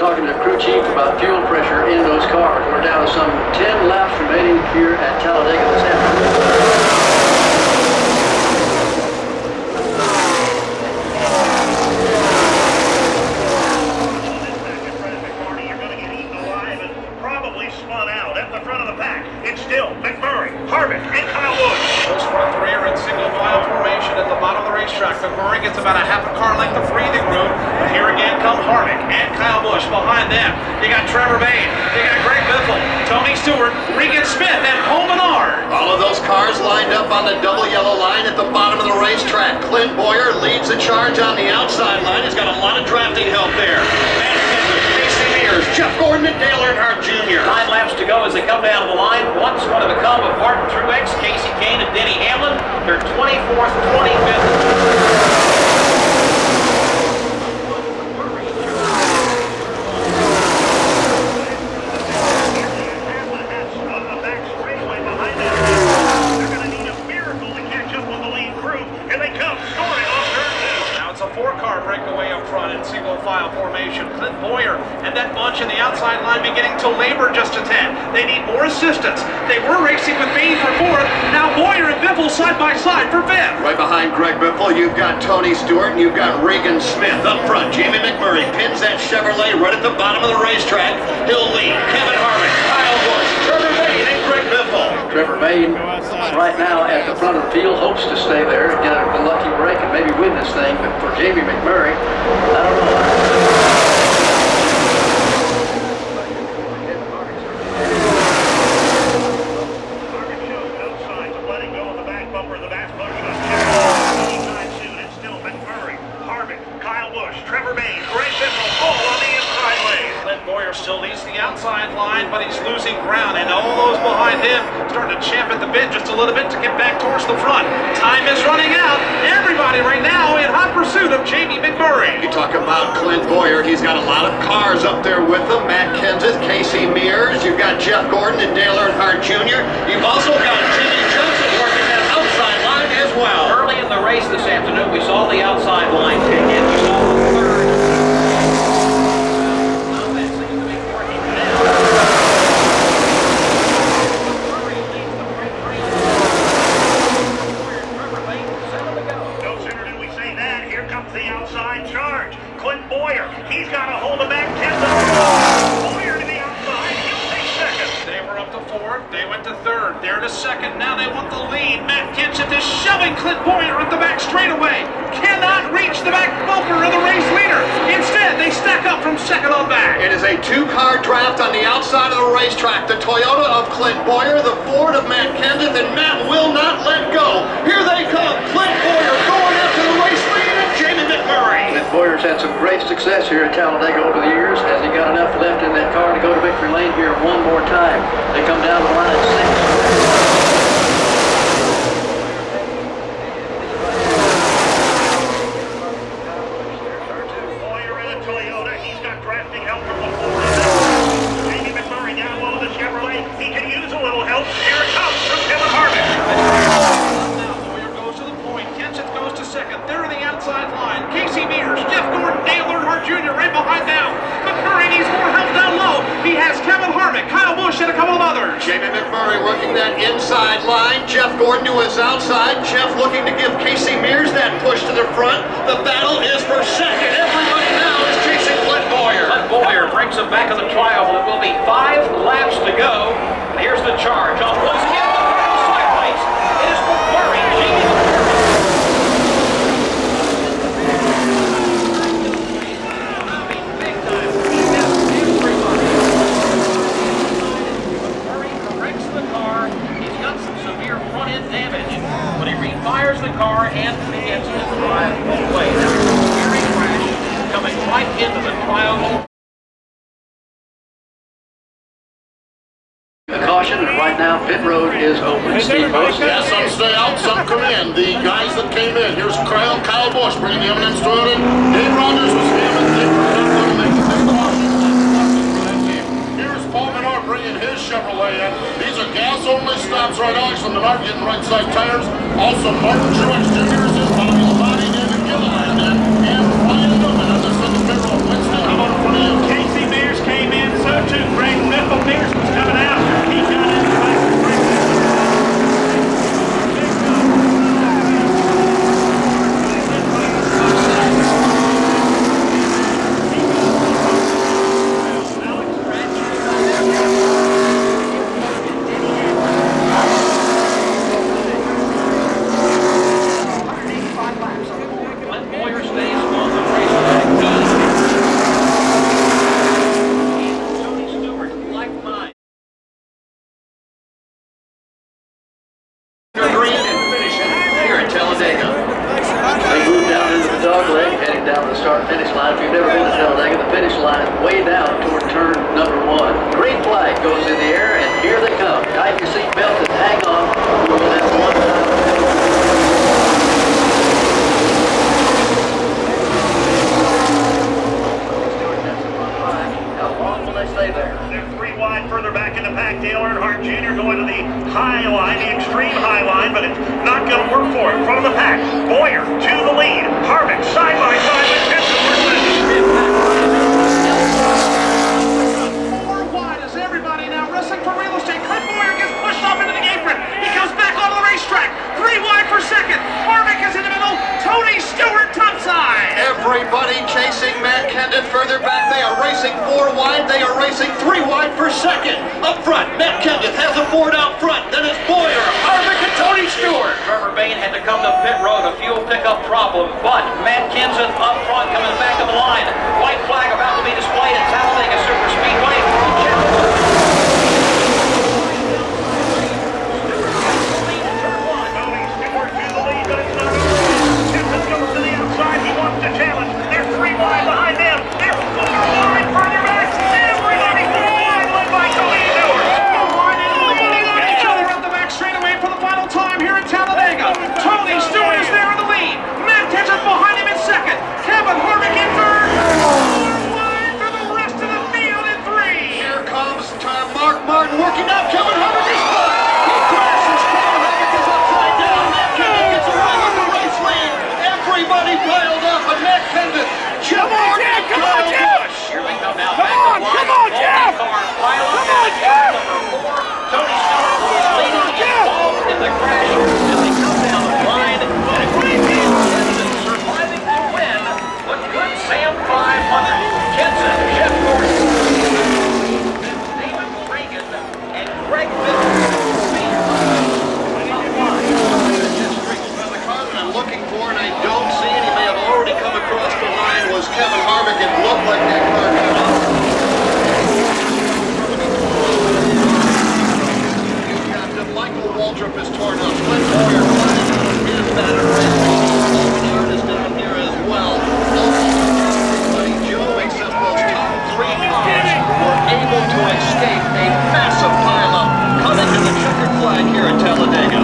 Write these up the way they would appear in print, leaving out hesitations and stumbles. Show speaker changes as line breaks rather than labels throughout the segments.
talking to the crew chief about fuel pressure in those cars. We're down to some 10 laps remaining here at Talladega this afternoon.
It's still McMurray, Harvick, and Kyle Busch.
First one of three are in single file formation at the bottom of the racetrack. McMurray gets about a half a car length of breathing room. And here again come Harvick and Kyle Busch behind them. You got Trevor Bayne, you got Greg Biffle, Tony Stewart, Regan Smith, and Paul Menard.
All of those cars lined up on the double yellow line at the bottom of the racetrack. Clint Bowyer leads the charge on the outside line. He's got a lot of drafting help there. Matt Kenseth, Casey Mears, Jeff Gordon, and Dale Earnhardt Jr.
9 laps to go as they come down the line. One's going to become of Martin Truex, Casey Kane, and Denny Hamlin. They're 24th, 25th.
Clint Bowyer and that bunch in the outside line beginning to labor just a tad. They need more assistance. They were racing with Bayne for fourth. Now Bowyer and Biffle side by side for fifth.
Right behind Greg Biffle, you've got Tony Stewart and you've got Regan Smith. Up front, Jamie McMurray pins that Chevrolet right at the bottom of the racetrack. He'll lead Kevin Harvick, Kyle Busch, Trevor Bayne, and Greg Biffle.
Trevor Bayne right now at the front of the field hopes to stay there and get a lucky break and maybe win this thing. But for Jamie McMurray, I don't know.
Still leads the outside line, but he's losing ground, and all those behind him starting to champ at the bit just a little bit to get back towards the front. Time is running out. Everybody right now in hot pursuit of Jamie McMurray.
You talk about Clint Bowyer. He's got a lot of cars up there with him. Matt Kenseth, Casey Mears. You've got Jeff Gordon and Dale Earnhardt Jr. You've also got Jimmy Johnson working that outside line as well.
Early in the race this afternoon, we saw the outside line pick in. We saw the third.
He's got a hold of Matt Kenseth. Bowyer to the outside. He'll take second.
They were up to fourth. They went to third. They're to second. Now they want the lead. Matt Kenseth is shoving Clint Bowyer at the back straightaway. Cannot reach the back bumper of the race leader. Instead, they stack up from second on back.
It is a two-car draft on the outside of the racetrack. The Toyota of Clint Bowyer, the Ford of Matt Kenseth, and Matt will not let go. Here they come. Clint Bowyer going after the race lead and Jamie McMurray.
Clint Bowyer's had some great success here at Talladega over the years. Has he got enough left in that car to go to victory lane here one more time? They come down the line at 6.
Jamie McMurray working that inside line. Jeff Gordon to his outside. Jeff looking to give Casey Mears that push to the front. The battle is for second. Everybody now is chasing Clint Bowyer.
Clint Bowyer brings him back of the trial. It will be 5 laps to go. And here's the charge. On once again, the final side race. It is McMurray, Jamie McMurray. Fires the car and begins to drive away. Now, scary crash coming right into the trial.
A caution, and right now pit road is open. Steve Post.
Yeah, some stay out, some come in. The guys that came in, here's Kyle Busch bringing the M&M's Toyota. Dave Rogers was him, and Dave was not going to make a big caution. Here's Paul Menard bringing his Chevrolet in. These are gas-only stops right now, so they're not getting right-side tires. Also, Martin Truex Jr. is in, Bobby Labonte, David Gilliland in, and Ryan Newman on this in the pit road. Winston, how about in front of you?
Casey 2. Greg Biffle Peterson's coming out. He got in the way.
Clint Boyer stays on the racetrack. Tony Stewart, like mine.
Green and finishing here at Talladega.
They move down into the dog leg, heading down to the start-finish line. If you've never been to Talladega, the finish line is way down toward turn number 1. Green flag goes in the air, and here they come. Tighten your seatbelt and hang on. We will have one time. How long will they stay there?
They're 3 wide further back in the pack. Dale Earnhardt Jr. going to the high line, the extreme high line, but it's not going to work for him. Front of the pack, Boyer to the lead. Harvick side by side with Jensen.
4 wide as everybody now wrestling for real estate. Clint Boyer gets pushed off into the apron. He goes back onto the racetrack. 3 wide for second. Harvick is in the middle. Tony Stewart topside.
Everybody chasing Matt Kenseth further back. They are racing 4 wide. They are racing 3 wide for second. Up front, Matt Kenseth has a Ford out front. Then it's Boyer, Harvick, and Tony Stewart.
Trevor Bayne had to come to pit road, a fuel pickup problem, but Matt Kenseth up front coming back of the line. White flag about to be displayed at Talladega Superspeedway.
Tony Stewart to the lead, but it's not over. Jensen goes to the outside. He wants to challenge. They're 3 wide behind them. They're 4 wide further back. Everybody 4 wide, led by Tony Stewart.
Each other up the back straightaway for the final time here at Talladega. Tony Stewart is there in the lead. Matt Kenseth behind him in second. Kevin Harvick in third. 4 wide for the rest of the field in 3.
Here comes Mark Martin working up. Kevin Harvick is flying. He crashes. Kevin Harvick is upside down. Matt Kenseth gets around with the race lead. Everybody piled up, but Matt Kenseth, Jeff Gordon, and Kyle Busch.
Here we go now. Come on, Jeff! Number 4. Tony Stewart is leading, involved in the crash as they come down the line. And a great deal of Jensen surviving to win. What good Sam 500. Jensen, Jeff Gordon, David Reagan, and Greg Biffle.
The car that I'm looking for, and I don't see it, he may have already come across the line, was Kevin Harvick. It looked like that car got up. Michael Waltrip is torn up. Clint Boyer is better. Bernard is down here as well. Everybody, Joe, except those top 3 cars were able to escape a massive pileup coming to the checkered flag here at Talladega.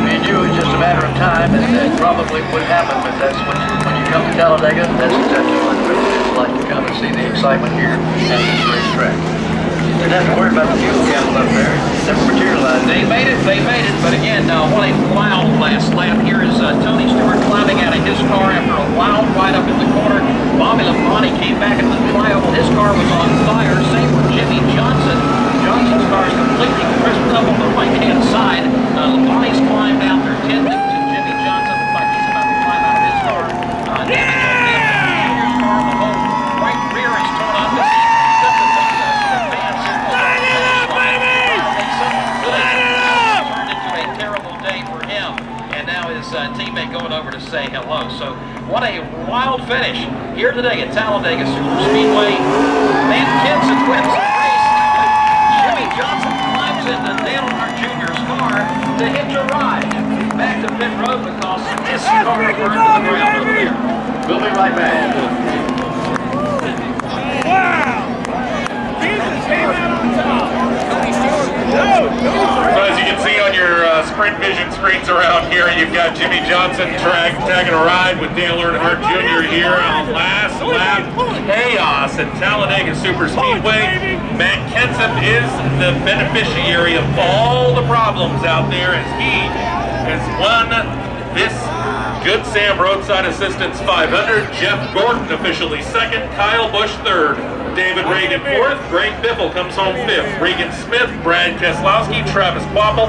We knew it was just a matter of time, and that probably would happen, but that's when you come to Talladega, that's exactly what it's like to come and see the excitement here at this racetrack. You didn't have to worry about the fuel camel up there. It never materialized.
They made it, but again, what a wild last lap. Here is Tony Stewart climbing out of his car after a wild ride up in the corner. Bobby Labonte came back into the trioval. His car was on fire. Same with Jimmy Johnson. Johnson's car is completely crisped up on the right-hand side. Labonte's climbed out there, tending to Jimmy Johnson. Looks like he's about to climb out of his car. Damage on him. Junior's car, the whole right rear is torn up. Teammate going over to say hello. So what a wild finish here today at Talladega Superspeedway. Matt Kenseth wins the race. Jimmy Johnson climbs into Dale Earnhardt Jr.'s car to hitch a ride back to pit road because his car burned to the ground over there.
We'll be right back.
So as you can see on your Sprint Vision screens around here, you've got Jimmy Johnson tagging a ride with Dale Earnhardt Jr. here on last lap chaos at Talladega Superspeedway. Matt Kenseth is the beneficiary of all the problems out there as he has won this Good Sam Roadside Assistance 500. Jeff Gordon officially second, Kyle Busch third, David Reagan fourth. Greg Biffle comes home fifth. Regan Smith, Brad Keselowski, Travis Quapple,